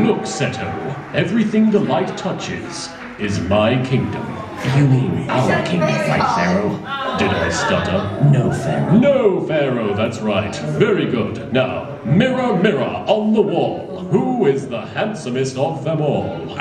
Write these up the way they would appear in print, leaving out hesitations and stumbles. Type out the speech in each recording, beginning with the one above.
Look, Seto, everything the light touches is my kingdom. You mean our kingdom, right, Pharaoh? Did I stutter? No, Pharaoh. No, Pharaoh, that's right. Very good. Now, mirror, mirror on the wall. Who is the handsomest of them all?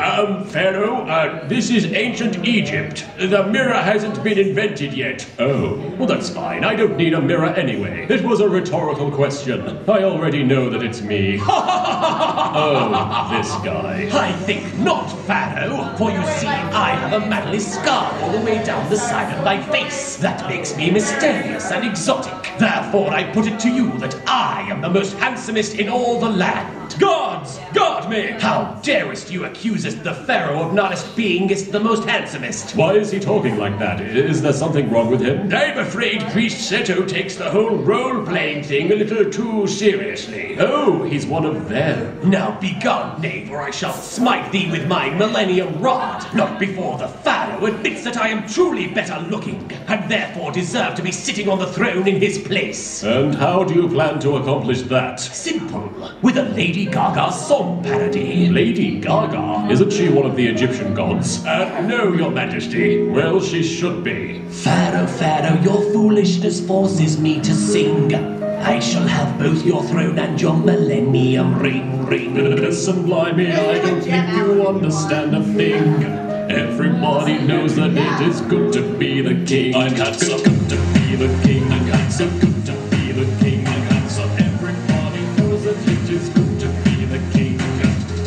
Pharaoh, this is ancient Egypt. The mirror hasn't been invented yet. Oh, well that's fine. I don't need a mirror anyway. It was a rhetorical question. I already know that it's me. Oh, this guy. I think not, Pharaoh. For you see, I have a manly scar all the way down the side of my face. That makes me mysterious and exotic. Therefore, I put it to you that I am the most handsomest in all the land. Gods, guard me! How darest you accuse us, the Pharaoh of not being the most handsomest? Why is he talking like that? Is there something wrong with him? I'm afraid Priest Seto takes the whole role-playing thing a little too seriously. Oh, he's one of them. Now begone, knave, or I shall smite thee with my millennium rod. Not before the Pharaoh admits that I am truly better looking, and therefore deserve to be sitting on the throne in his place. And how do you plan to accomplish that? Simple. With a Lady Gaga song parody. Lady Gaga? Isn't she one of the Egyptian gods? No, your majesty. Well, she should be. Pharaoh, your foolishness forces me to sing. I shall have both your throne and your millennium ring. Listen, blimey, I don't think you understand a thing. Everybody knows that it is good to be the king. I'm handsome, good to be the king. I'm handsome, good to be the king. I'm handsome, everybody knows that it is good to be the king.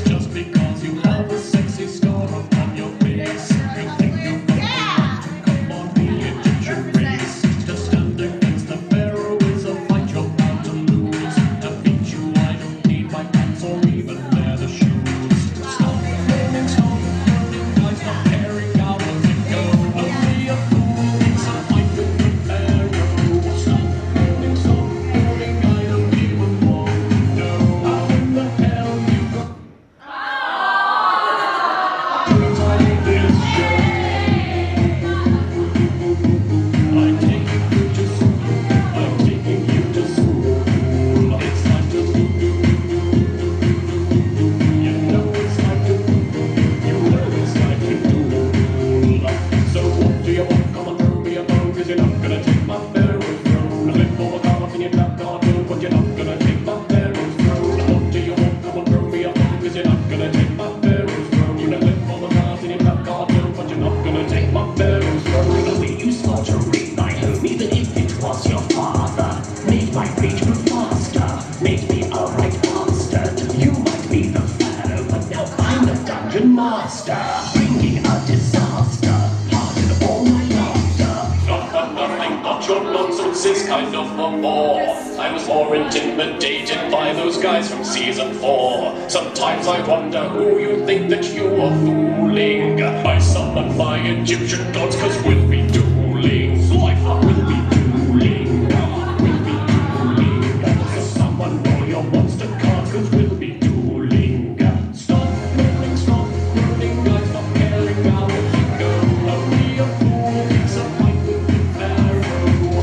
Just because you have a sexy scar upon your face, you think you've got to come on the Egyptian race. To stand against the Pharaoh is a fight you're bound to lose. To beat you, I don't need my pants or even leather shoes. Stop running, guys, stop caring how does it go? Only a fool thinks I fight with the Pharaoh. Stop running, I don't even want to know how in the hell you got this show. I'm taking you to school. I'm taking you to school. It's time to you know it's time to you know it's time to So what do you want? Come on, throw me a bone, 'cause you're not gonna take my Pharaoh's throne. I live for a god and you're not gonna do, but you're not gonna take my Pharaoh's throne. What do you want? Come on, throw me a bone, 'cause you're not gonna take my Pharaoh's throne. You live for a god and you're not gonna do, but you're not gonna take my Pharaoh's throne. The way you start to read my home, even if it was your father, made my rage move faster, made me a right bastard. You might be the Pharaoh, but now I'm the dungeon master, bringing a disaster, pardon all my laughter. Nothing but your nonsense is kind of a bore. I was more intimidated by those guys from season 4. Sometimes I wonder who you think that you are fooling. I summon my Egyptian gods 'cause we'll be dueling. Slifer will be dueling. We'll be dueling. So summon all your monster cards 'cause we'll be dueling. Stop running, guys, stop caring how you go. Only a fool thinks I fight with the Pharaoh.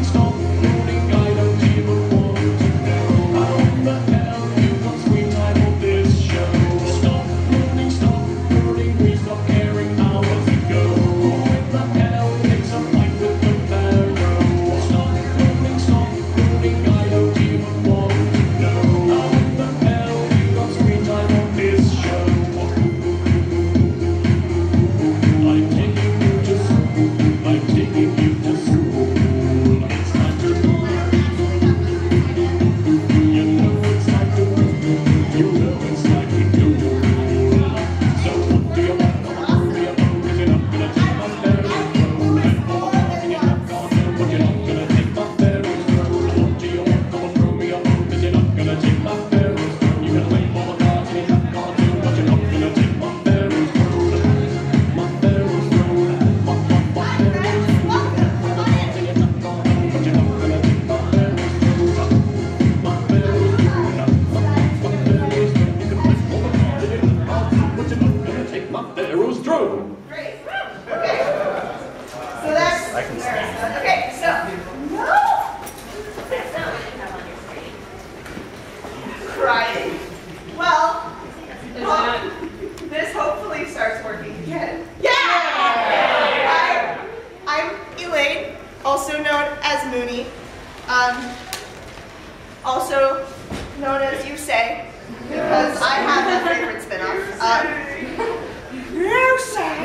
Stop running, I don't even want to know how in the hell you got screen time on this show. Stop running, we stop caring how does it go. Who in the hell takes a fight with the as Mooney, also known as You Say, because I have my favorite spinoff. You Say.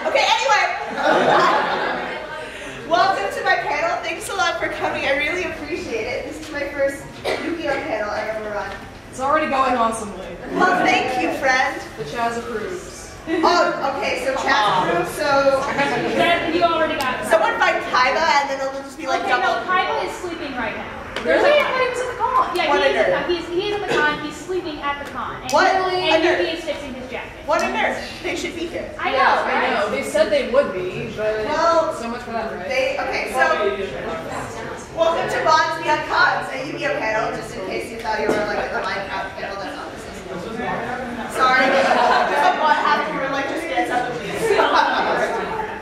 Okay, anyway. Welcome to my panel. Thanks a lot for coming. I really appreciate it. This is my first Yugioh panel I ever run. It's already going awesomely. Well, thank you, friend. The Chaz approves. Oh, okay, so chat group, so... You already got it. Someone find Kaiba and then it'll just be like okay, double... no, Kaiba is sleeping right now. Really? I thought he was at the con. Yeah, What a nerd. he is at the con. He's sleeping at the con. And What? And A nerd. Yuki is fixing his jacket. What a nerd. They should be here. I know, Yeah, right? I know. They said they would be, but Well, so much for that, right? Okay, so... Welcome to Bonds Beyond Cons, a Yugioh panel, just in case you thought you were like at the Minecraft panel. That's not this is. Sorry. What happened? We were like, just get something, please.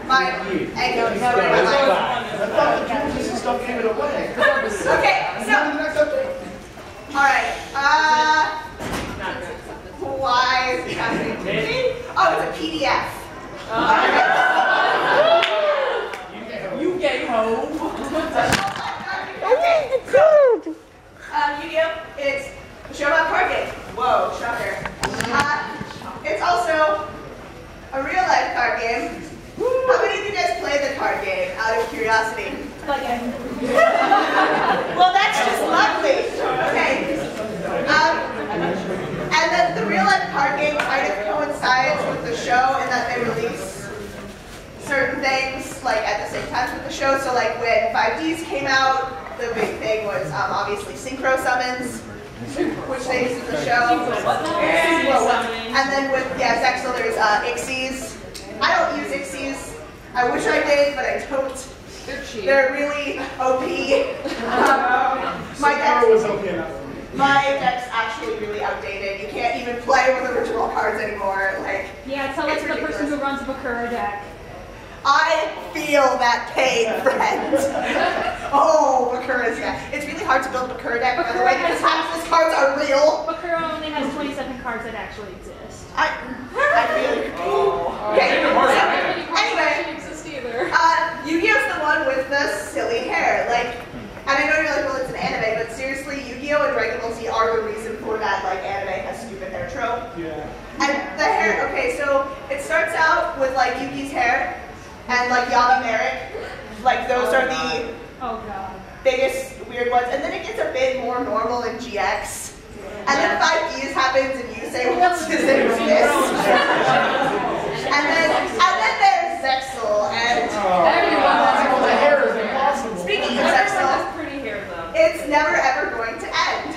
My egg is going to my life. I thought the jewels and stuff gave it away. Okay, so... Alright, why is it happening to me? Oh, it's a PDF. You get home. Okay, so, Yugioh, it's a show about card games. Whoa, shocker. It's also a real life card game. How many of you guys play the card game, out of curiosity? Well, that's just lovely. Okay. And then the real life card game kind of coincides with the show in that they release certain things like at the same time with the show. So like when 5Ds came out, the big thing was obviously synchro summons, which they used in the show. And then with Zexel, there's Ixies. I don't use Ixies. I wish I did, but I don't. They're cheap. They're really OP. My deck's actually really outdated. You can't even play with original cards anymore. Like, Yeah, tell us the person who runs a Bakura deck. I feel that pain, friend. Oh, Bakura's deck. It's really hard to build a Bakura deck, by the way, because half of his cards are real. Bakura only has 27 cards that actually exist. I feel your pain. Okay, so, anyway, Yu-Gi-Oh's the one with the silly hair. Like, and I know you're like, well, it's an anime, but seriously, Yu-Gi-Oh! And Dragon Ball Z are the reason for that, like, anime has stupid hair trope. Yeah. And the hair, okay, so it starts out with, like, Yuki's hair and, like, Yami Merrick. Like, those are the biggest weird ones. And then it gets a bit more normal in GX. And then 5Ds happens and you say, what's this exist? and then there's Zexel and... The hair is impossible. Speaking of Zexel, pretty hair though. it's never ever going to end.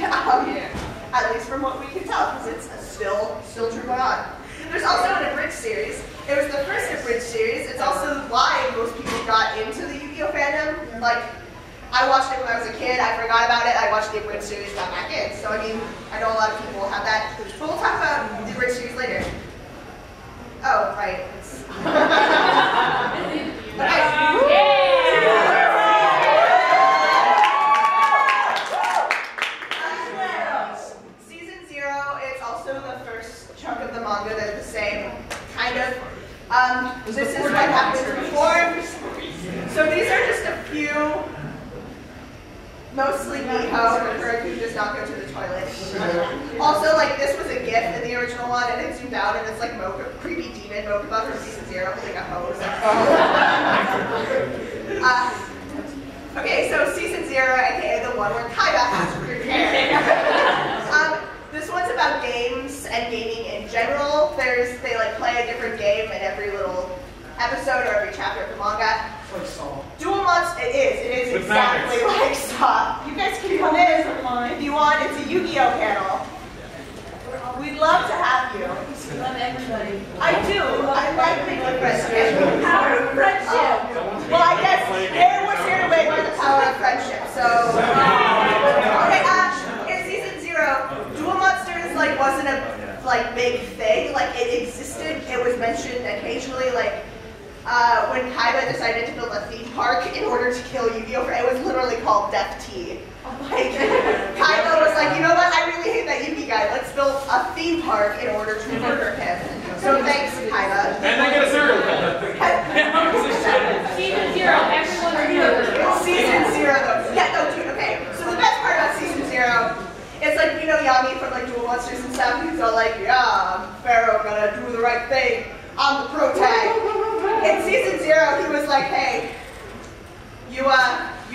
At least from what we can tell, because it's still true going on. There's also an abridged series. It was the first abridged series. It's also why most people got into the Yu-Gi-Oh fandom. Like, I watched it when I was a kid. I forgot about it. I watched the abridged series, got back in. So I mean, I know a lot of people have that. But we'll talk about the abridged series later. Oh, right. Season 0, it's also the first chunk of the manga that's the same, kind of. This is what happens before. So these are just a few, mostly Miho, her who does not go to the toilet. Also, like, this was a GIF in the original one, and it zoomed out, and it's like creepy demon Mokuba from season 0 holding a hose. Okay, so season 0, aka the one where Kaiba has weird hair. This one's about games and gaming in general. They like play a different game in every little episode or every chapter of the manga. Like Saw. Duel Monsters, it is With exactly like Saw. You guys can come in if you want. It's a Yu-Gi-Oh panel. We'd love to have you. Love everybody. I do. I like making friends. Okay. Power of friendship. Well, I guess we're here to wait by the power of friendship. So, okay. In season 0, Duel Monsters like wasn't a big thing. Like it existed. It was mentioned occasionally. Like when Kaiba decided to build a theme park in order to kill Yu-Gi-Oh! It was literally called Death Tea. Like, Kaiba was like, you know what, I really hate that Yugi guy. Let's build a theme park in order to murder him. So So thanks, Kyla. And they get a cereal cup. Season 0, everyone's new. Season 0 though. Yeah, no, dude, okay. So the best part about season 0 is like, you know, Yami from like Duel Monsters and stuff, he's all like, yeah, I'm Pharaoh, gonna do the right thing. I'm the pro tag. In season 0, he was like, hey, you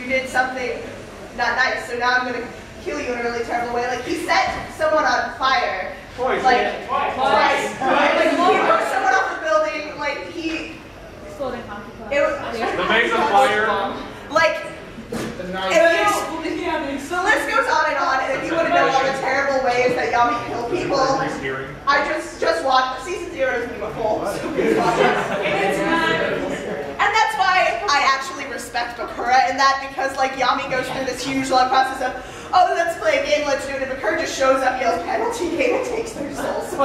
did something not nice, so now I'm gonna kill you in a really terrible way. Like, he set someone on fire. Twice. Like, twice. Like, he pushed someone off the building, like, he... Exploding hockey puck. It was... The makes a fire. Like, the list goes on, and if you want to know all the terrible ways that Yami kill people, I just watched season 0 is beautiful. So please watch it. And that's why I actually respect Bakura in that, because like Yami goes through this huge long process of, oh, let's play a game, let's do it, and Bakura just shows up, yells penalty game, and takes their souls.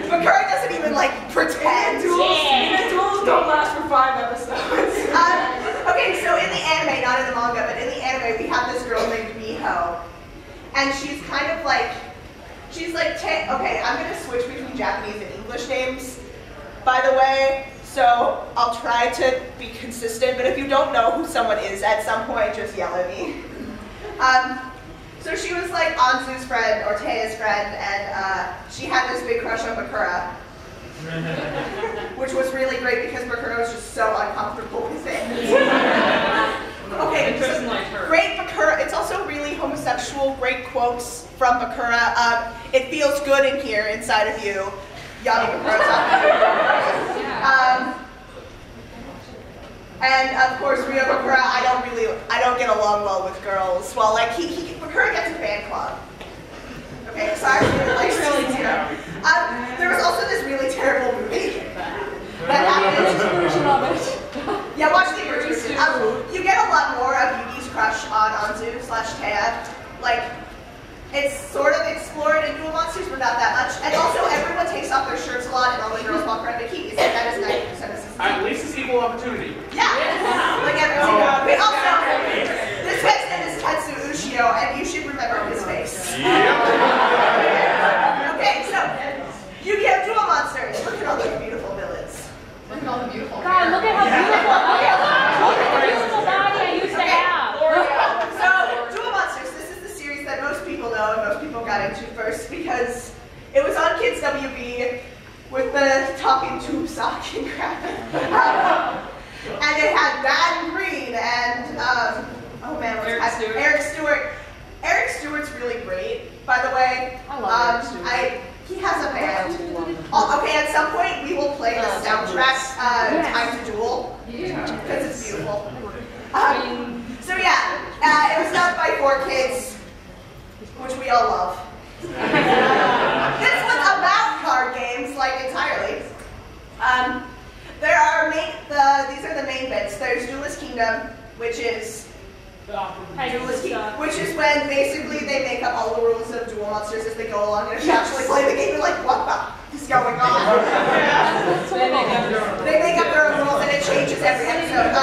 Bakura doesn't even like pretend. Duels don't last for 5 episodes. Okay, so in the anime, not in the manga, but in the anime, we have this girl named Miho, and she's kind of like, okay, I'm gonna switch between Japanese and English names, by the way, so I'll try to be consistent, but if you don't know who someone is at some point, just yell at me. So she was like Anzu's friend, or Teia's friend, and she had this big crush on Bakura, which was really great because Bakura was just so uncomfortable with it. Okay, so great Bakura. It's also really homosexual. Great quotes from Bakura. It feels good in here, inside of you. Yami Bakura's up. And of course, Rio Bakura, I don't get along well with girls. Well, like Bakura gets a fan club. Okay, so I really like season 0. There was also this really terrible movie that happened. Yeah, watch the version. You get a lot more of Yugi's crush on Anzu/Teiya. Like, it's sort of explored in Duel Monsters, but not that much. And also, everyone takes off their shirts a lot, and all the girls walk around bikinis. And that is 90% of season 2. At least it's equal opportunity. Yeah, like every single one. But also, this guy's name is Tetsu Yugioh, and you should remember his face. Okay, so Yugioh Duel Monsters. Look at all those beautiful villains. Look at all the beautiful God, look at how beautiful. Look at the beautiful body I used to have. So, Duel Monsters, this is the series that most people know and most people got into first because it was on Kids WB with the talking tube socking crap. And it had Bad and Green and, oh man, what's Eric Stewart. Eric Stewart's really great, by the way. I love Eric Stewart. He has a band. Okay, at some point we will play the soundtrack, Time to Duel, because it's beautiful. So yeah, it was done by 4 kids, which we all love. This was about card games, like entirely. These are the main bits. There's Duelist Kingdom, which is when basically they make up all the rules of Duel Monsters as they go along, and if you actually play the game, you're like, what the is going on? They make up their own rules, and it changes every episode.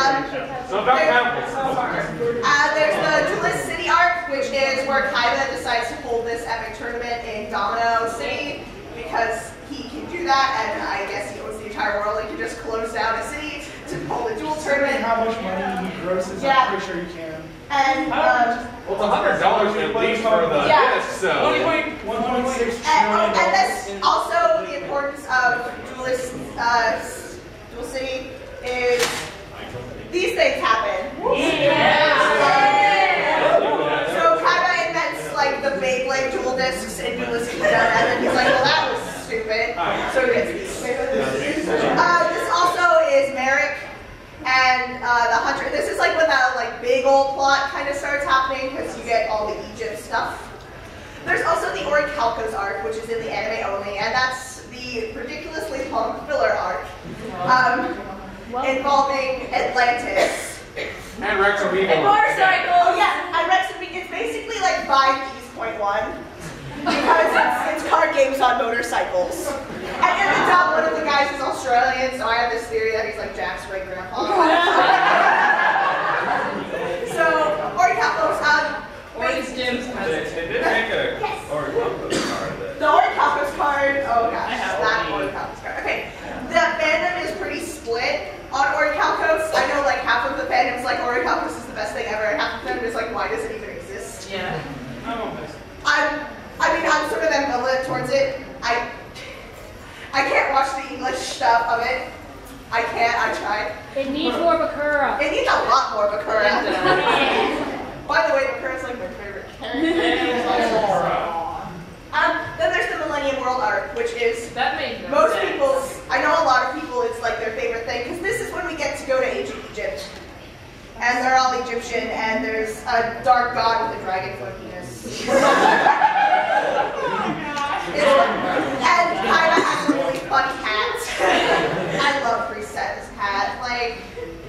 There's the Duelist City arc, which is where Kaiba decides to hold this epic tournament in Domino City, because he can do that, and I guess he owns the entire world. He can just close down a city to hold a duel tournament. How much money he grosses, I'm pretty sure you can. And, well, it's $100 at least for the disc, so. 1.6 trillion. And that's also the importance of Duelist Duel City is these things happen. So Kaiba invents like the Beyblade dual discs in Duelist Kingdom, and then he's like, well, that was stupid. So he gets these. This also is Merrick and the Hunter. This is like when that like big old plot kind of starts happening because you get all the Egypt stuff. There's also the Orichalcos arc, which is in the anime only, and that's the ridiculously long filler arc involving Atlantis. And Rex and Weevil. And motorcycles! Oh yeah, and Rex and Weevil. It's basically like 5Ds.1 because it's card games on motorcycles. And in the top, one of the guys is Australian, so I have this theory that he's like Jack's great grandpa. So, Orichalcos, Or his Jim's cousin. They did make a Orichalcos card. The Orichalcos card, oh gosh, that enough of it. I can't, I tried. It needs more Bakura. It needs a lot more Bakura. By the way, Bakura's like my favorite character. Then there's the Millennium World arc, which is That made no most sense. people's, I know a lot of people, it's like their favorite thing, because this is when we get to go to ancient Egypt. And they're all Egyptian, and there's a dark god with a dragon for a penis. And Kyra has a really fun cat. I love Reset's cat. Like,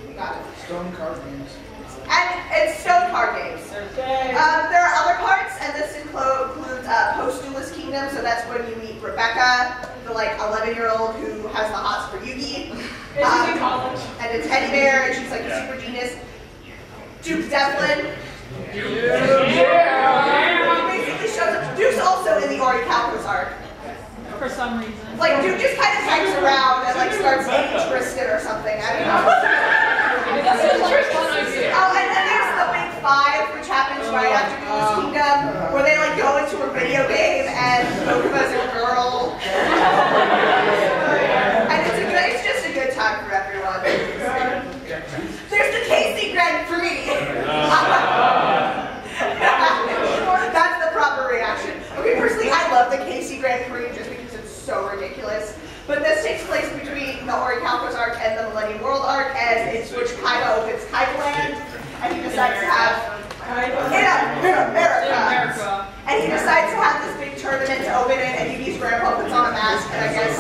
we got it. Stone card games. And it's stone card games. There are other parts, and this includes post-duelist kingdom, so that's when you meet Rebecca, the like 11-year-old who has the hots for Yugi. She's in college. And a teddy bear, and she's like a super genius. Duke Devlin. He basically shows up. Duke's also in the Ori Calcos arc. For some reason. Like, Duke just kind of hangs around and like starts dating Tristan or something. I don't know. Oh, and then there's the Big Five, which happens right after Duelist Kingdom, where they like go into a video game and Mokuba's a girl. And it's just a good time for everyone. There's the KC Grand Prix. That's the proper reaction. Okay, personally, I love the KC Grand Prix just because it's so ridiculous. But this takes place between the Ori Calcos arc and the Millennium World arc, as it's which Kaiba opens Kaiba Land, and he decides to have in America. And he decides to have this big tournament to open it, and Yugi's grandpa puts on a mask, and I guess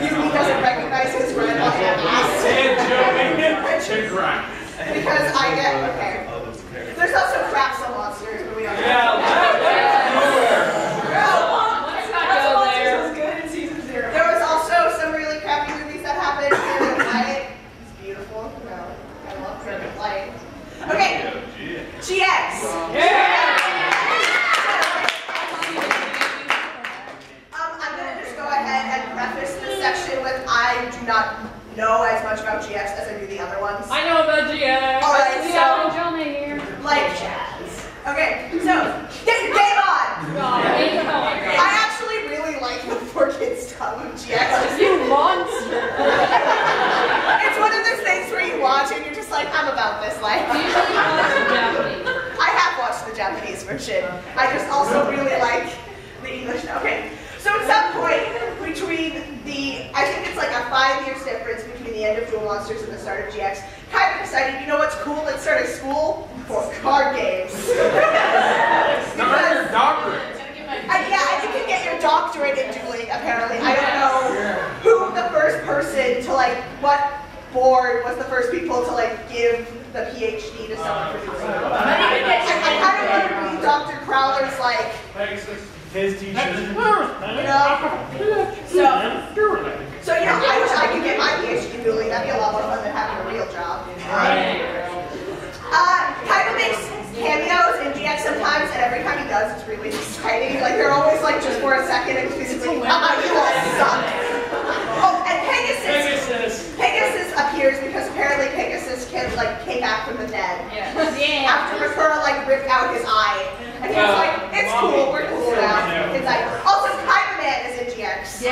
Yugi doesn't recognize his grandpa in a mask. Because I get, okay. There's also Crapsel monsters, but we don't know. Let's not go there. Was good in season 0. There was also some really crappy movies that happened. Fear of Light. It's beautiful. No, I love Fear of Light. Okay. GX. I'm gonna just go ahead and preface this section with I do not know as much about GX as I do the other ones. I know about GX. Alright, Yeah, so Jonah here. like jazz. Okay, so game on. I actually really like the 4Kids stuff of GX. You monster. It's one of those things where you watch and you're just like, I'm about this life. Do you really watch the Japanese? I have watched the Japanese version. I just also really like the English. Okay, so at some point between I think it's like a 5 years difference between the end of Duel Monsters and the start of GX, Kyber decided, you know what's cool? Let's start a school for card games. Because, yeah, you can get your doctorate in dueling, apparently. I don't know who the first person to like, what board was the first people to like give the PhD to someone for dueling. I kind of want to read Dr. Crowler's like, His teacher. you know, so you know, I wish I could get my PhD in dueling. That'd be a lot more fun than having a real job. Kaiba makes cameos in GX sometimes, and every time he does, it's really exciting. Like they're always like just for a second and physically, you all suck. Oh, and Pegasus appears because apparently Pegasus can like came back from the dead. Yeah. After Bakura like ripped out his eye, and he was like, "It's cool, we're cool now." It's like also Kaiba Man is in GX.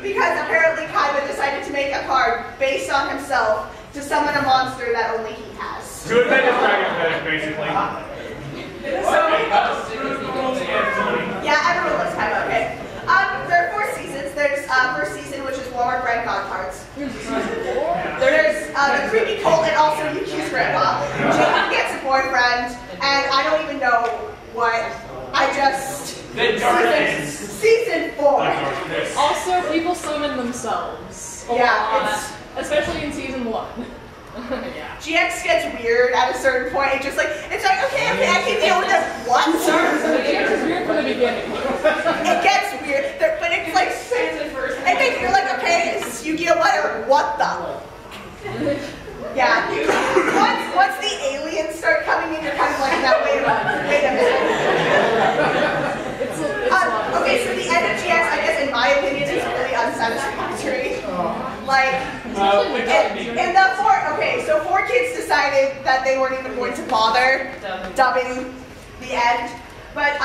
Because apparently Kaiba decided to make a card based on himself to summon a monster that only he has. Good Vegas Dragon Fetish, basically. Yeah, everyone loves Kaiba, okay. There are 4 seasons. There's first season, which is Walmart Brand God cards. There's the creepy cult and also Yukio's grandpa. Jacob gets a boyfriend, and I don't even know what. I just... Season 4. Also, people summon themselves. Yeah, Especially in season 1. GX gets weird at a certain point. It's just like, it's like, okay, I can deal with this. What? GX is weird from the beginning. It gets weird, but it's like, and then you're like, okay, it's Yugioh, whatever. What the? Yeah. Once the aliens start coming in, you're kind of like, now wait a minute. Okay, so the end of GX, I guess, in my opinion, is really unsatisfactory. Like, in the 4 kids decided that they weren't even going to bother dubbing the end. But,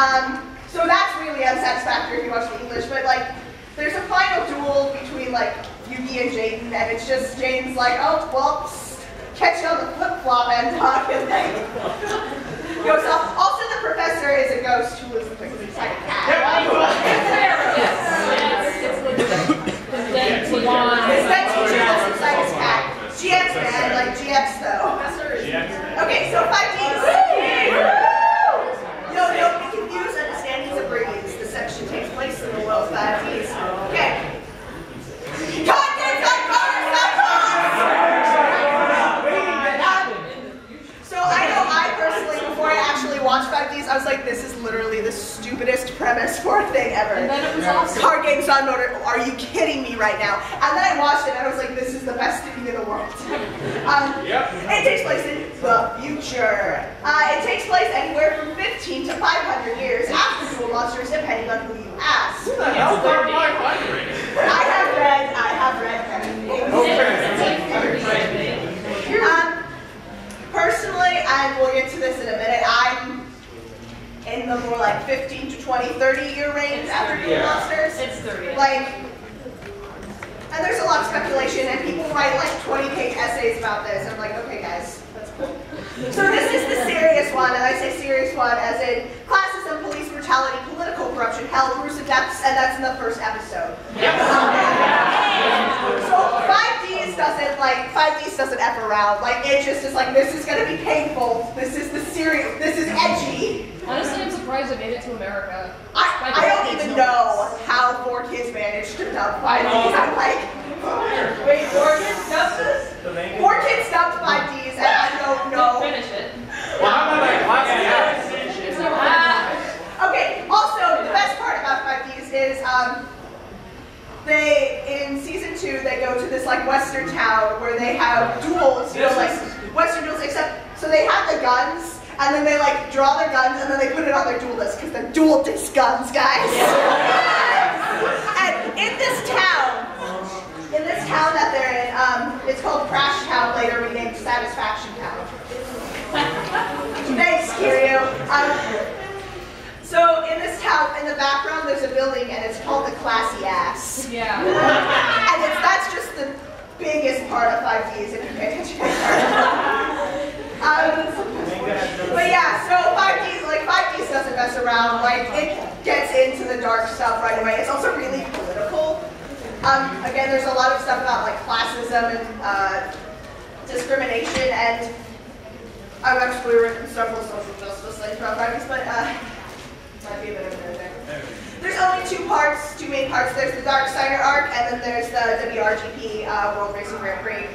so that's really unsatisfactory if you watch the English. But, like, there's a final duel between like Yugi and Jaden, and it's just Jaden's like, oh well, catch you on the flip-flop and talk, and like goes off. Also, the professor is a ghost who lives inside a cat. His vet teacher lives inside his cat. GX man, like GX though. Okay, so 5Ds. No, don't be confused. Understandings of radiance. This section takes place in the world of 5Ds. Okay. So I know I personally, before I actually watched 5Ds, I was like, this is literally the stupidest premise for a thing ever. And then it was awesome. Card games on motor, are you kidding me right now? And then I watched it and I was like, this is the best thing in the world. It takes place in the future. It takes place anywhere from 15 to 500 years after Duel Monsters, depending on who you ask. Who the hell are 500? I have read personally, and we'll get to this in a minute, I'm in the more like 15 to 20, 30 year range after Duel Monsters. It's 30. Like, and there's a lot of speculation, and people write like 20-page essays about this. I'm like, okay guys, that's cool. So this is the serious one, and I say serious one as in classism, police brutality, political corruption, hell, gruesome deaths, and that's in the first episode. So 5Ds doesn't F around. Like, it just is like, this is gonna be painful. This is the serious, this is edgy. Honestly, I'm surprised it made it to America. I don't even know how 4Kids managed to dub 5Ds. I'm like, wait, 4Kids dubbed this? 4Kids dubbed 5Ds, and I don't know. Finish it. Well, how about that classy ass? Okay, also, the best part about 5Ds is, in season 2, they go to this like western town where they have duels, you know, like western duels, except, so they have the guns, and then they like draw their guns, and then they put it on their duel list, because they're dual disc guns, guys. And in this town that they're in, it's called Crash Town, later renamed Satisfaction Town. Thanks, Yugioh. So in this town, in the background, there's a building, and it's called the Classy Ass. Yeah. And that's just the biggest part of 5Ds, if you pay attention. But yeah, so 5Ds doesn't mess around. Like, it gets into the dark stuff right away. It's also really political. Again, there's a lot of stuff about like classism and discrimination, and I've actually written several social justice things about 5Ds, but might be a bit of a nerd there. There's only two main parts. There's the Dark Sider arc, and then there's the WRGP World Racing Grand Prix.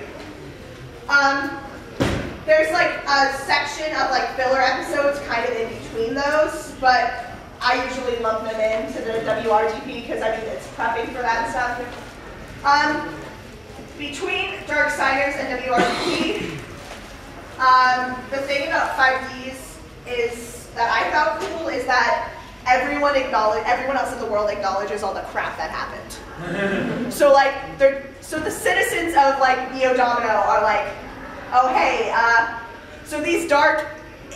There's like a section of like filler episodes kind of in between those, but I usually lump them into the WRGP because I mean it's prepping for that stuff. Between Dark Siders and WRGP, the thing about 5Ds is that I found cool is that everyone else in the world acknowledges all the crap that happened. So like, so the citizens of like Neo Domino are like, oh hey, so these dark,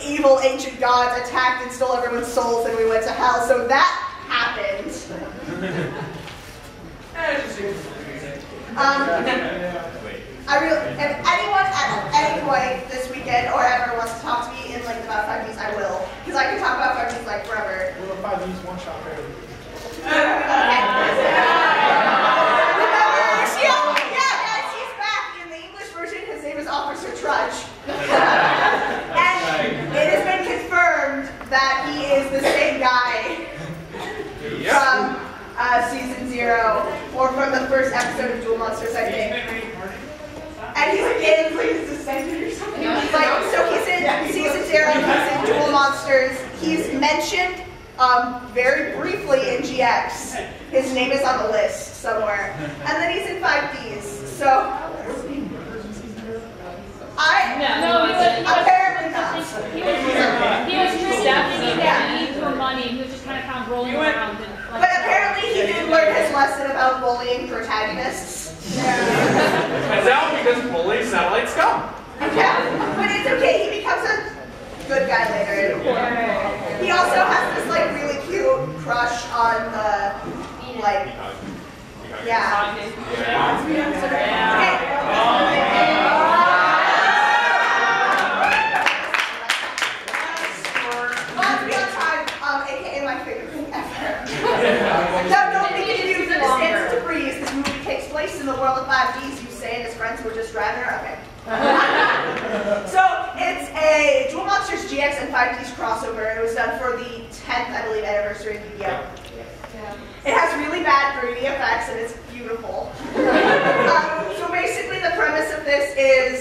evil ancient gods attacked and stole everyone's souls, and we went to hell. So that happened. If anyone at any point this weekend or ever wants to talk to me in like about 5Ds, I will, because I can talk about 5Ds like forever. We'll 5Ds one-shot parody. Yes, he's back in the English version. His name is Officer Trudge, and it has been confirmed that he is the same guy from season 0, or from the first episode of Duel Monsters, I think. And he's again, please descend or something. Like, so he's in season 0, he's in Duel Monsters. He's mentioned very briefly in GX. His name is on the list somewhere. And then he's in 5Ds. So apparently not. He was just definitely for money. He was just kind of rolling around. But apparently he did learn his lesson about bullying protagonists. It's out because bully satellites come. Yeah, but it's okay. He becomes a good guy later. He also has this like really cute crush on the like Yeah. Bonds Beyond Time, aka my favorite thing ever. No, don't be confused. Understand to breeze. This movie takes place in the world of 5Ds. You say and his friends were just driving her. Okay. So it's a Duel Monsters GX and 5Ds crossover. It was done for the 10th, I believe, anniversary of Yugioh. It has really bad 3D effects and it's beautiful. So basically the premise of this is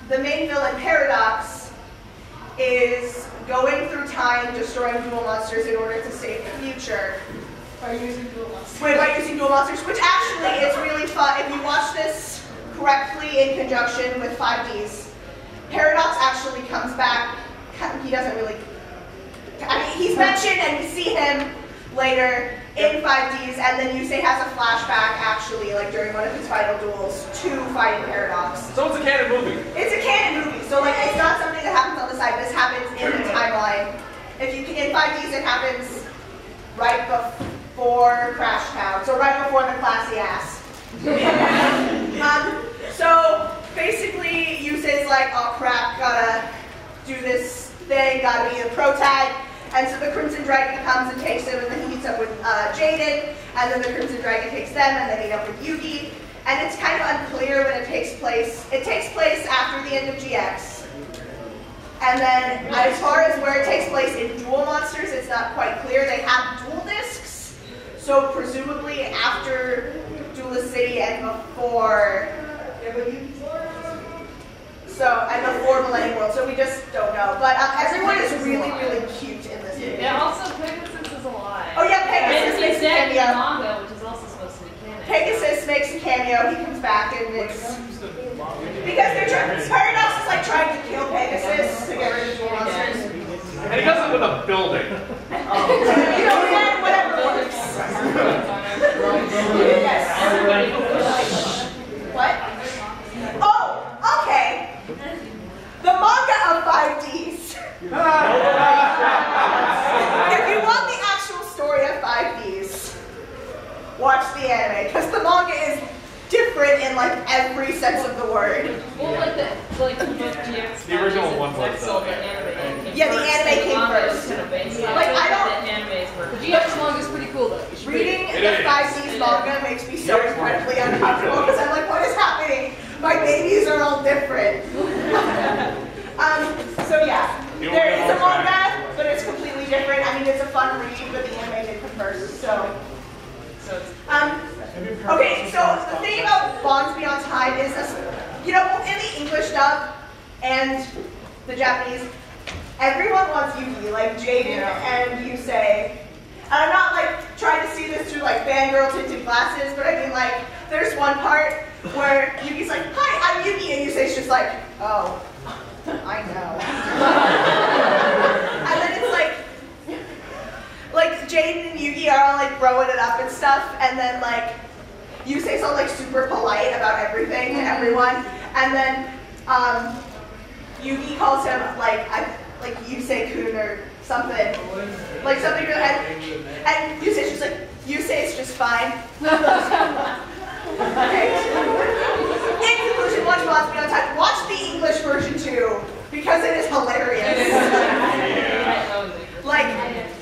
the main villain, Paradox, is going through time, destroying Duel Monsters in order to save the future. By using Duel Monsters. By using Duel Monsters, which actually is really fun. If you watch this correctly in conjunction with 5Ds, Paradox actually comes back. He doesn't really, I mean, he's mentioned and we see him later in 5Ds, and then Yusei has a flashback actually, like during one of his final duels, to fighting Paradox. So it's a canon movie. It's a canon movie, so like it's not something that happens on the side. This happens in the timeline. If you in 5Ds, it happens right before Crash Town, so right before the classy ass. So basically, Yusei's like, oh crap, gotta do this thing, gotta be a pro tag. And so the Crimson Dragon comes and takes him, and then he meets up with Jaden, and then the Crimson Dragon takes them, and they meet up with Yugi. And it's kind of unclear when it takes place. It takes place after the end of GX. And then as far as where it takes place in Duel Monsters, it's not quite clear. They have dual discs, so presumably after Duelist City and before. And before Millennium World, so we just don't know. But everyone is really, really cute in this movie. Yeah, also Pegasus is alive. Oh yeah, Pegasus makes a dead in the cameo. manga, which is also supposed to be canon. Pegasus makes a cameo. He comes back and it's because they're trying. Paradox is like trying to kill Pegasus to get rid of Duel Monsters. And he does it with a building. You know, whatever works. Yes. What? Oh, okay. The manga of 5Ds. If you want the actual story of 5Ds, watch the anime, because the manga is different in like every sense of the word. Well, like the book GX. The original one was the anime came Yeah, the anime came first. Like I don't. The animes were. The GX manga is pretty cool though. Reading the 5Ds manga makes me so incredibly uncomfortable because I'm like, what is happening? My babies are all different. So yeah, there is a manga, but it's completely different. I mean, it's a fun read, but the anime did come first. So, okay. So the thing about Bonds Beyond Time is, you know, in the English dub and the Japanese, everyone wants Yugi, like Jaden and Yusei. And I'm not like trying to see this through like fangirl tinted glasses, but I mean like there's one part where Yugi's like, "Hi, I'm Yugi," and Yusei's just like, "Oh, I know." And then it's like Jaden and Yugi are all like throwing it up and stuff, and then like Yusei's all like super polite about everything to everyone, and then Yugi calls him like Yusei-kun or something, like something really, and Yusei's just like, Yusei's just fine. Okay. In conclusion, watch Bonds Beyond Time. Watch the English version too, because it is hilarious. Like,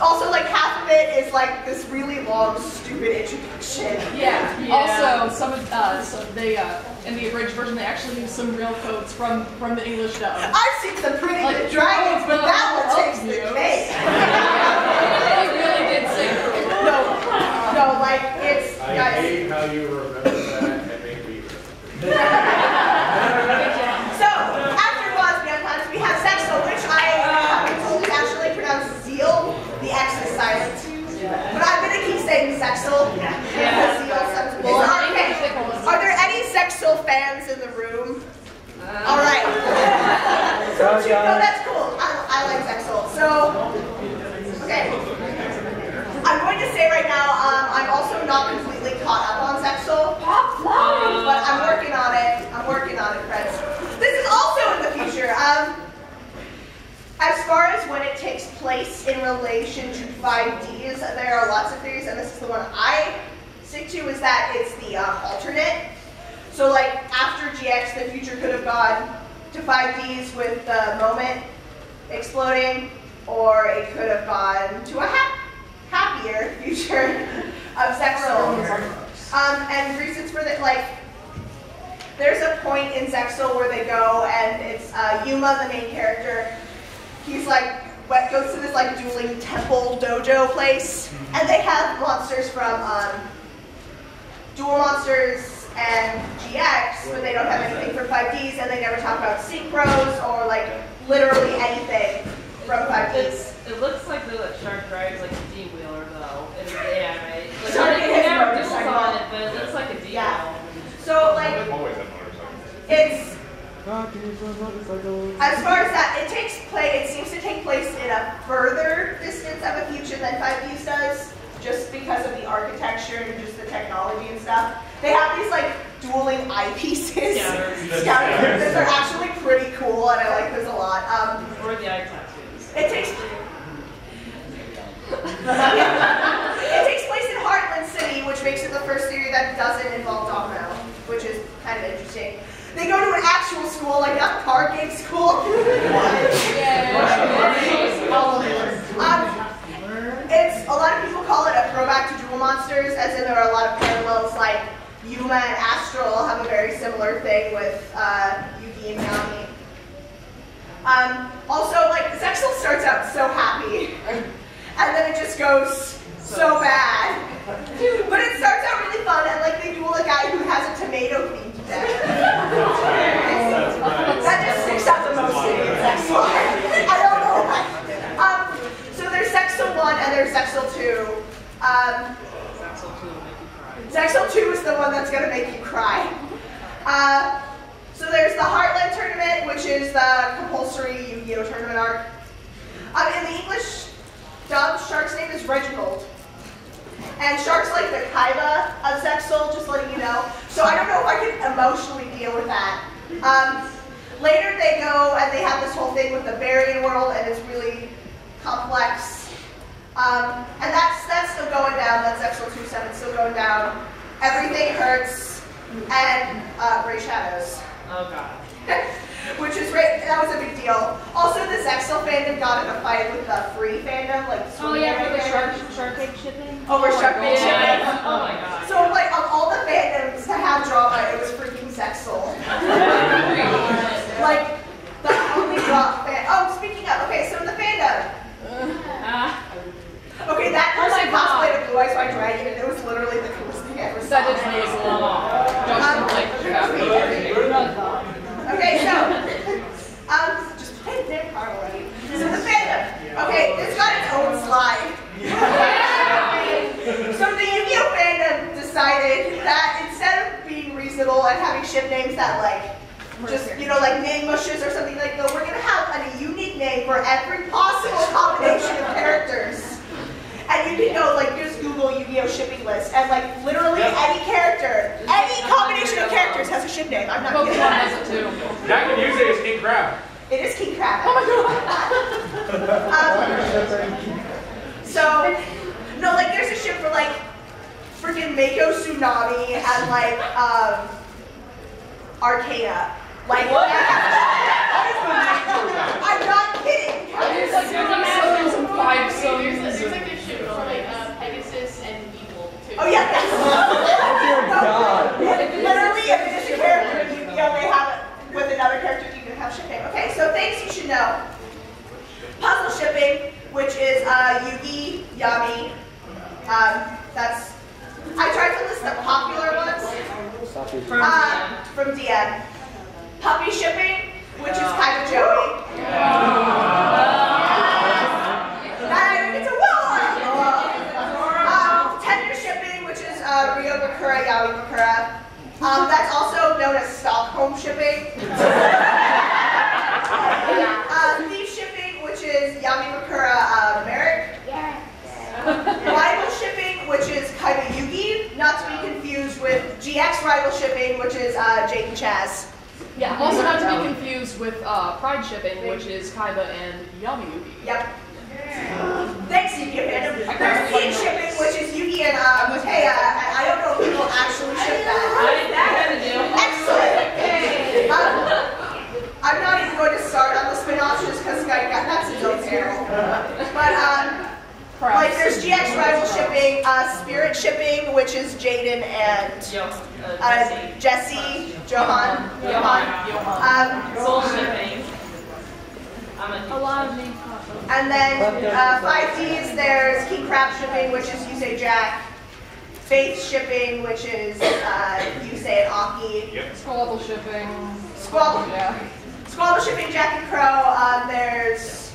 also like half of it is like this really long, stupid introduction. Yeah. Also, some of so they in the abridged version they actually use some real quotes from the English dub. I've seen some pretty good dragons, but that one takes the cake. They really did sing. No, like it's I guys. hate how you remember that and make me. So after Bonds Beyond Time, we have Sexo, which I have been told is actually pronounced Zeal. The X is silent. But I'm gonna keep saying Sexel because Zeal sounds cool. Are there any Sexel fans in the room? All right. So no, that's cool. I like Sexel. So okay. I'm going to say right now, I'm also not completely caught up on Sexel, but I'm working on it. I'm working on it, friends. This is also in the future. As far as when it takes place in relation to 5Ds, there are lots of theories, and this is the one I stick to is that it's the alternate. So like after GX, the future could have gone to 5Ds with the moment exploding, or it could have gone to a happier future of Zexal. And reasons for that, like, there's a point in Zexal where they go and it's Yuma, the main character. He's like, goes to this like dueling temple dojo place, and they have monsters from Duel Monsters and GX, but they don't have anything for 5Ds, and they never talk about synchros or like literally anything from 5Ds. It looks like the shark drives like a D-wheeler though. Yeah, right? Like, Shark they is never motorcycle. duels on it, but it looks like a D-wheel. Yeah. So like, it's, as far as that, it seems to take place in a further distance of a future than 5Ds does, just because of the architecture and just the technology and stuff. They have these like dueling eyepieces. Scouters. They're actually pretty cool, and I like this a lot. Or the eye tattoos. It takes place in Heartland City, which makes it the first theory that doesn't involve Domino, which is kind of interesting. They go to an actual school, like not a card game school. It's a lot of people call it a throwback to Duel Monsters, as in there are a lot of parallels, like Yuma and Astral have a very similar thing with Yugi and Yami. Also, like, Zexal starts out so happy, and then it just goes so bad. But it starts out really fun, and like they duel a guy who has a tomato themed deck. That just sticks out the most to me in Zexal. I don't know why. So there's Zexal 1 and there's Zexal 2. Zexal 2 is the one that's going to make you cry. So there's the Heartland tournament, which is the compulsory Yu-Gi-Oh tournament arc. In the English dub, Shark's name is Reginald. And Shark's like the Kaiba of Zexal, just letting you know. So I don't know if I can emotionally deal with that. Later they go and they have this whole thing with the Varian world, and it's really complex. And that's still going down. That's Zexal 2-7 still going down. Everything Hurts and Gray Shadows. Oh god. Which is right. That was a big deal. Also, the Zexal fandom got in a fight with the Free fandom, like Oh yeah, for the shark egg shipping. Over shark egg shipping. Oh my god. So like of all the fandoms to have drama, it was freaking Zexal. Like the only drop fan. Oh, speaking of, okay, so the fandom. Okay, that person cosplayed a Blue Eyes White Dragon, and it was literally the coolest thing I ever saw. That is really cool. Okay, so just play the damn card already. So the fandom. Okay, this got its own slide. So the Yu-Gi-Oh fandom decided that instead of being reasonable and having ship names that like just, you know, like name mushes or something, like, no, we're gonna have a unique name for every possible combination of characters. And you can go, like, just Google Yu-Gi-Oh shipping list, and like literally any character, any combination of characters has a ship name. I'm not kidding. Pokemon has it too. That can use it as King Crab. It is King Crab. Oh my god. So, no, like there's a ship for like freaking Mako Tsunami and like Arcana. Like what? I'm not kidding. There's like some 5 songs. There's like a ship for like Pegasus and Evil too. Oh yeah, that's God. literally if it is a character in Yu-Gi-Oh, they have it with another character you can have shipping. Okay, so things you should know. Puzzle shipping, which is Yugi, Yami. That's I tried to list the popular ones from DM. Puppy shipping, which is kind of Joey. It's a war. Tender shipping, which is Ryo Bakura, Yami Bakura. That's also known as Stockholm shipping. Thief shipping, which is Yami Bakura, Merrick. Rival shipping, which is Kaiba Yugi, not to be confused with GX rival shipping, which is Jake and Chaz. Yeah, also not to be confused with Pride shipping, which is Kaiba and Yami Yugi. Yep. Thanks Yu-Gi-Oh fandom. There's team shipping, which is Yugi and hey, I don't know if people actually ship that. Excellent. I'm not even going to start on the spin-offs just because that's its own channel. But like there's GX rival shipping, Spirit shipping, which is Jaden and Jesse, Johan. Soul shipping. A lot of names pop up. And then 5Ds, there's King Crab shipping, which is Yusei Jack. Faith shipping, which is Yusei and Aki. Squabble shipping. Squabble. Yeah. Squabble shipping, Jack and Crow. There's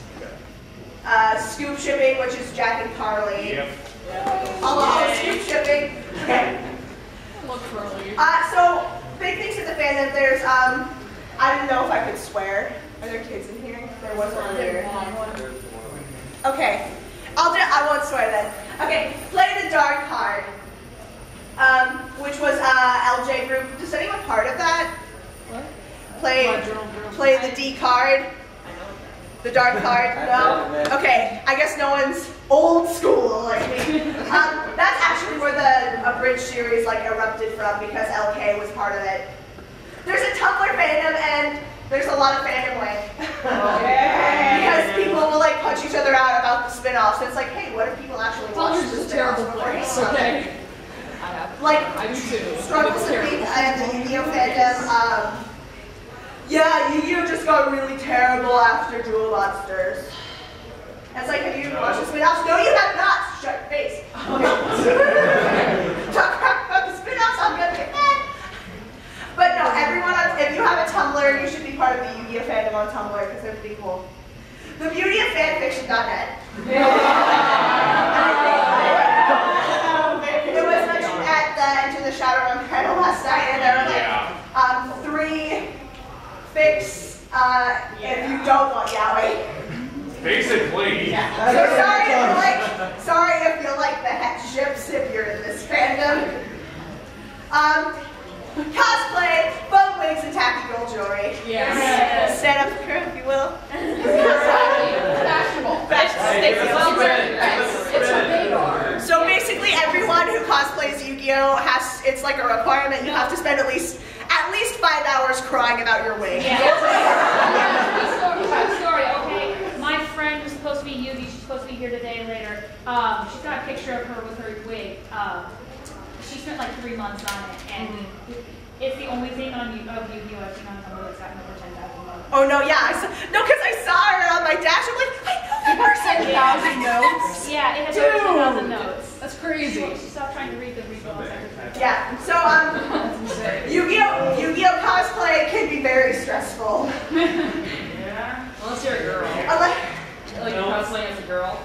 Scoop shipping, which is Jack and Carly. Yep. Hello, Scoop shipping. Okay. Look Carly. So big things in the fandom. There's I didn't know if I could swear. Are there kids in here? There was one there. Okay. I won't swear then. Okay. Play the dark card. Which was LJ group. Does anyone part of that? What? Play the D card. The dark card? No? Okay, I guess no one's old school like me. That's actually where the Abridged series like erupted from because LK was part of it. There's a Tumblr fandom and there's a lot of fandom wank. Because people will like punch each other out about the spin-offs. It's like, hey, what if people actually watch Tumblr's the a terrible spin-offs? place, okay? Like, I do too. struggles with me and the Yu-Gi-Oh fandom. Yeah, Yu-Gi-Oh just got really terrible after Duel Monsters. It's like, have you watched the spin-offs? No, you have not! Shut your face. Talk crap about the spin-offs, I'm gonna get mad. But no, everyone, if you have a Tumblr, you should be part of the Yu-Gi-Oh fandom on Tumblr because they're pretty cool. The beauty of fanfiction.net. It was mentioned at the Enter the Shadowrun panel last night, and there were like 3 fics if you don't want yaoi. Basically. So sorry if you like the hex ships if you're in this fandom. Cosplay, bum wigs, and tacky girl jewelry. Yes. Stand up crew, if you will. Fashionable. So basically, everyone who cosplays Yu-Gi-Oh has it's like a requirement. You have to spend at least 5 hours crying about your wig. True story, okay? My friend was supposed to be Yugi, she's supposed to be here today later. She's got a picture of her with her wig. She spent like 3 months on it, and it's the only thing of Yu-Gi-Oh! I've seen on Tumblr that's gotten over 10,000 votes. Oh no, yeah, because I saw her on my dash. I'm like, I know that person. 10,000 notes? Yeah, it has over 10,000 notes. That's crazy. She stopped trying to read the rebuilds. Yeah, so Yu-Gi-Oh cosplay can be very stressful. Unless you're a girl. Like you're cosplaying as a girl.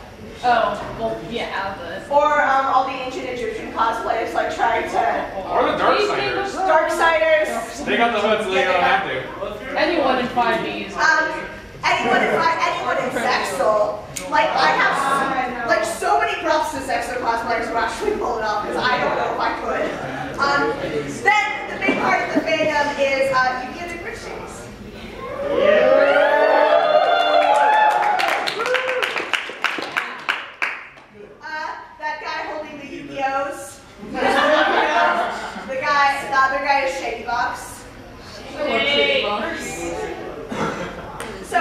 Oh, well, yeah. Or all the ancient Egyptian cosplayers like trying to. Or the Darksiders. Darksiders. They got the hood, so they don't have to. Anyone in 5Ds. Anyone in Zexal. Like I have like so many props to Zexal cosplayers who actually pull it off because I don't know if I could. Then the big part of the fandom is Yu-Gi-Oh! The Bridge series. That guy holding the Yu-Gi-Ohs. The other guy is Shady Box. So,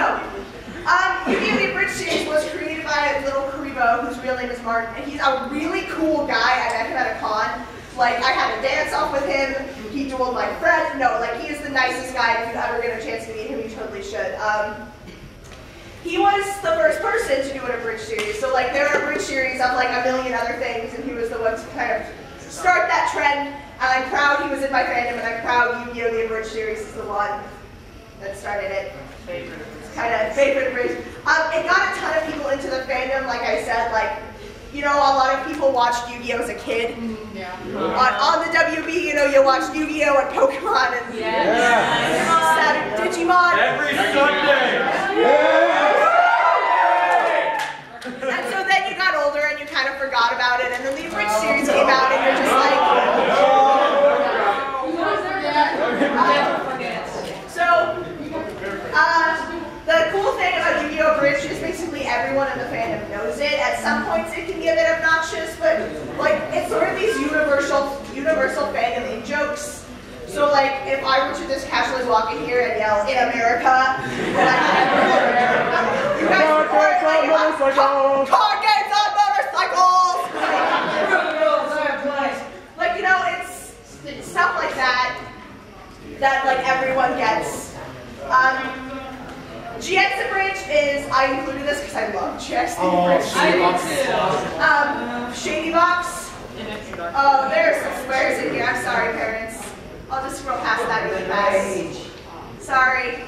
Yu-Gi-Oh! The Bridge series was created by a little Karibo whose real name is Martin, and he's a really cool guy. I met him at a con. Like, I had a dance-off with him. He dueled my friend. No, like, he is the nicest guy. If you ever get a chance to meet him, you totally should. He was the first person to do an Abridged series. So, like, there are Abridged series of, like, a million other things, and he was the one to kind of start that trend. And I'm proud he was in my fandom, and I'm proud Yu-Gi-Oh! The Abridged series is the one that started it. Kind of favorite Abridged. It got a ton of people into the fandom, like I said, like, you know, a lot of people watched Yu-Gi-Oh! As a kid. Yeah. On the WB, you know, you watched Yu-Gi-Oh! And Pokemon and Digimon. Every Sunday. And so then you got older and you kind of forgot about it, and then the Abridged series came out, and you're just like, so, the cool thing about Yu-Gi-Oh! Abridged is basically everyone in the fandom knows it. At some points why would you just casually walk in here and yell, in America? And you guys report like, car games on motorcycles! Like, you know, it's stuff like that like everyone gets. GX the Bridge is, I included this because I love GX the Bridge. Shady Box. Oh, there's some swears in here. I'm sorry, parents. I'll just scroll past that really fast. Sorry.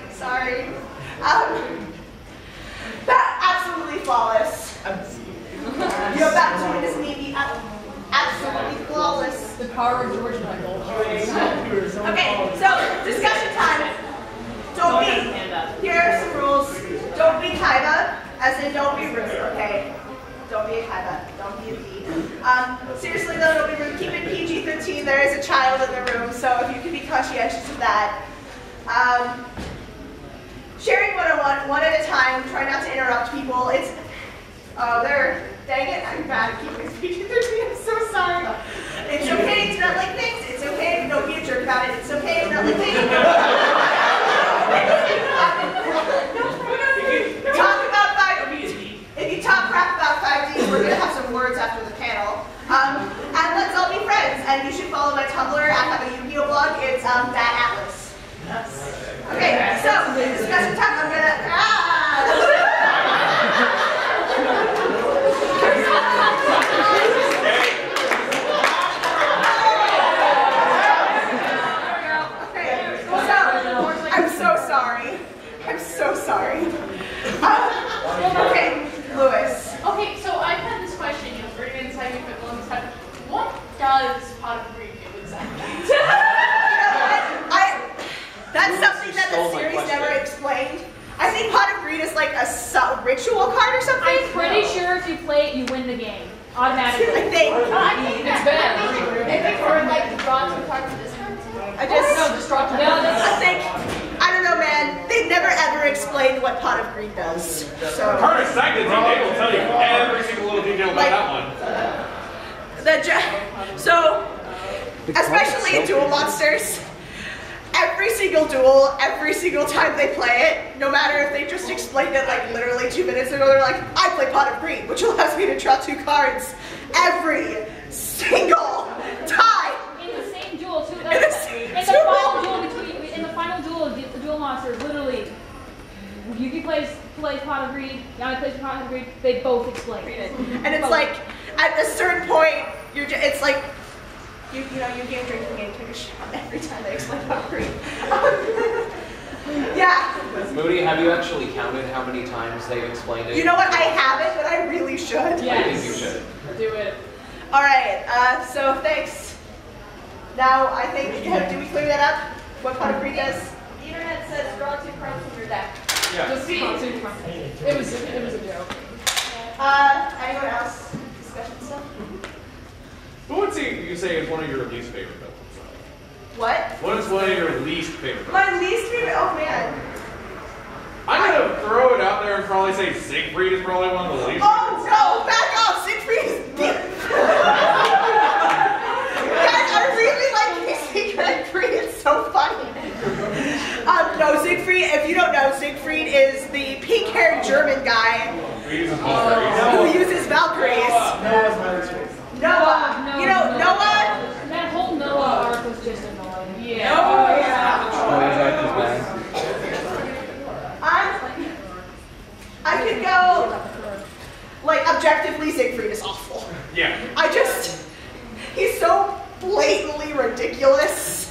That absolutely flawless. You're about to witness me be absolutely flawless. The power of George Michael. Okay, so discussion time. Don't be, here are some rules. Don't be Kaiba, as in don't be rude, okay? Don't be a Kaiba, don't be a thief. Seriously though, don't be rude. Keep it PG-13, there is a child in the room, so if you can be conscientious of that. Sharing 101, one at a time, try not to interrupt people. It's, dang it, I'm bad at keeping this PG-13, I'm so sorry. It's okay to not like things, it's okay to don't be a jerk about it, it's okay to not like things. If you talk crap about 5D, we're going to have some words after the panel. And let's all be friends. And you should follow my Tumblr. I have a Yugioh blog. It's Bad Atlas. Okay, so discussion time. I'm going to... I'm so sorry. Okay, Lewis. Okay, so I've had this question, you know, for even inside you put long time. What does pot of green do exactly? That's something that the series never explained. I think pot of greed is like a ritual card or something. I'm pretty sure if you play it, you win the game automatically. I think. It's bad. Maybe for like draw two cards for this one. Just draw two. I don't know, man. They've never ever explained what pot of greed does. So. Per second, they will tell you every single little detail about that one. So, especially in Duel Monsters, every single duel, every single time they play it, no matter if they just explained it like literally 2 minutes ago, they're like, I play pot of greed, which allows me to draw 2 cards every single time. In the same duel, too. In the final duel of the Duel Monsters, literally, Yugi plays pot of greed, Yanni plays pot of greed, they both explain it. And it's like, at a certain point, it's like, you know, you game drinking game, take a shot every time they explain pot of greed. Yeah. Moody, have you actually counted how many times they've explained it? You know what, I haven't, but I really should. Yes. I think you should. Do it. Alright, so thanks. Now, I think, do we clear that up? What pot of greed does? The internet says draw 2 cards from your deck. Yeah. Just see. It was a joke. Anyone else? Discussion stuff? Who would you say is one of your least favorite villains? What? What is one of your least favorite villains? My least favorite? Oh man. I'm going to throw it out there and probably say Siegfried is probably one of the least. Oh no! Back off! Siegfried is Guys, I really like Siegfried. It's so funny. No, Siegfried, if you don't know, Siegfried is the pink-haired German guy who uses Valkyries. Noah. You know, Noah? That whole Noah arc was just annoying. Yeah. Oh, yeah. I could go, like, objectively, Siegfried is awful. Yeah. He's so blatantly ridiculous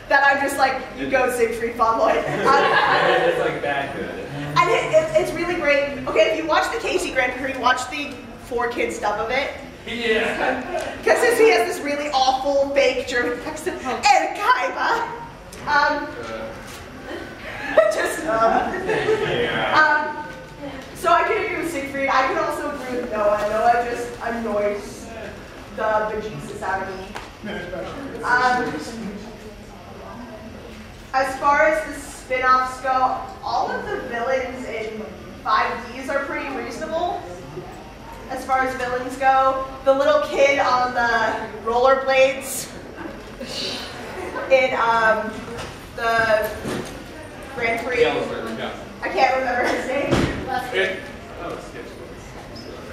that I'm just like, you go Siegfried von Lloyd. It's like that good. And it's really great. Okay, if you watch the Casey Grand Prix, watch the 4Kids dub of it. Yeah. Because he has this really awful fake German accent. El Kaiba. So I can agree with Siegfried. I can also agree with Noah. Noah just annoys the bejesus out of me. As far as the spin-offs go, all of the villains in 5Ds are pretty reasonable. As far as villains go, the little kid on the rollerblades in the Grand Prix. Yeah. I can't remember his name.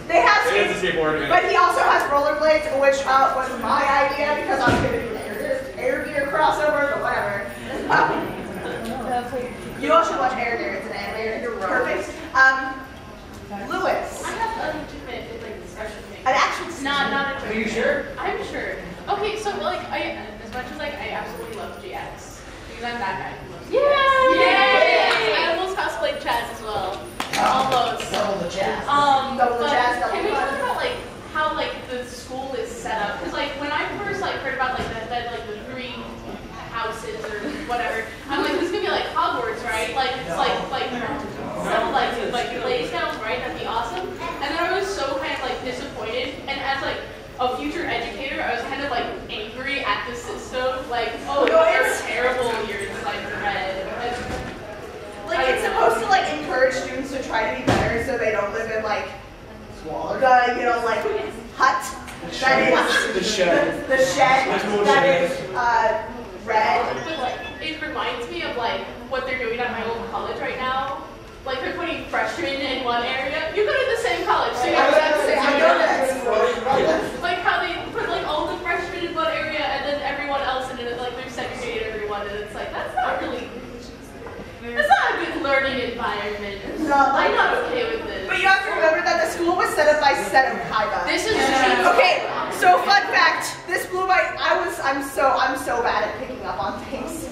They have skates, but he also has rollerblades, which was my idea because I was going to do an air gear crossover, but whatever. You all should watch Air Gear. It's an anime. Perfect. Lewis. I have a legitimate like discussion thing. An actual. Not a. Are you sure? I'm sure. Okay, so like as much as like I absolutely love GX because I'm that guy. Yay! I almost cosplayed Chaz as well. Almost. Double the jazz. Double the jazz, double Can we the talk fun. about like how like the school is set up? Because like when I first like heard about like that like the 3 houses or whatever, I'm like, this is gonna be like Hogwarts, right? Like it's like Blaze Downs, right? That'd be awesome. And then I was so kind of like disappointed, and as like a future educator, I was kind of like angry at the system. Like, oh, you're terrible. You're like red. Like it's supposed to like encourage students to try to be better, so they don't live in like the like hut that is The shed. the shed that is red. But like, it reminds me of like what they're doing at my old college right now. Like they're putting freshmen in one area. You go to the same college, so you I go to that school. like how they put like all the freshmen in one area and then everyone else in it, like they've segregated everyone, and it's like that's not a good learning environment. I'm not okay with this. But you have to remember that the school was set up by Seto Kaiba. This is Okay, so fun fact, this blew my I'm so bad at picking up on things.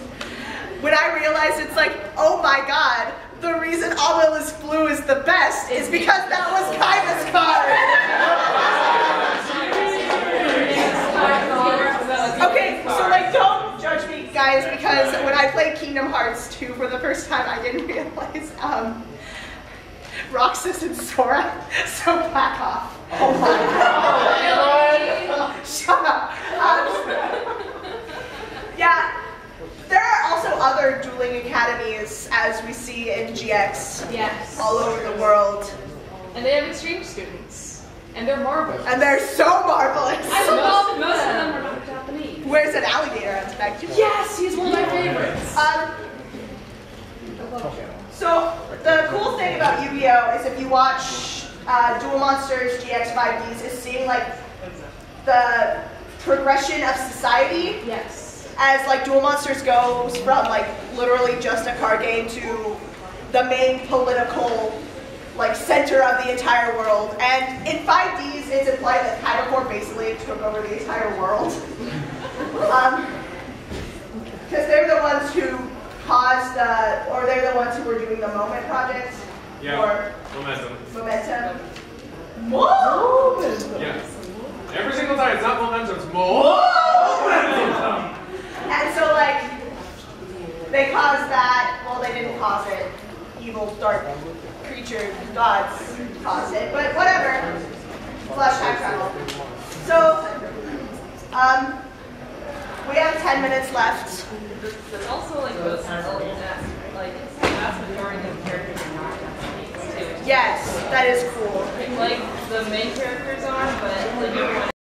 When I realized it's like, oh my god, the reason Obelisk Blue is the best is because that was Kaiba's card. Okay, so like don't judge me guys, because when I played Kingdom Hearts 2 for the first time I didn't realize Roxas and Sora, so back off. Oh my god. Shut up. Yeah, there are also other dueling academies as we see in GX yes. all over the world. And they have exchange students. And they're marvelous. And they're so marvelous. I love most of them are not Japanese. Where's an alligator on spec? Yes, he's one of my favorites. So the cool thing about Yu-Gi-Oh! Is if you watch Duel Monsters GX 5Ds is seeing like the progression of society. Yes. As like Duel Monsters goes from like literally just a card game to the main political like center of the entire world. And in 5Ds it's implied that Kybercore basically took over the entire world. Because they're the ones who caused or they're the ones who were doing the Moment project. Yeah. Or Momentum. Momentum. Yeah. Every single time, it's not momentum, it's momentum. And so like, they caused that, well they didn't cause it, evil dark creature gods caused it, but whatever, flash time travel. So, we have 10 minutes left. There's also like those like vast majority of characters are not Japanese too. Yes, that is cool. Like the main characters are, but like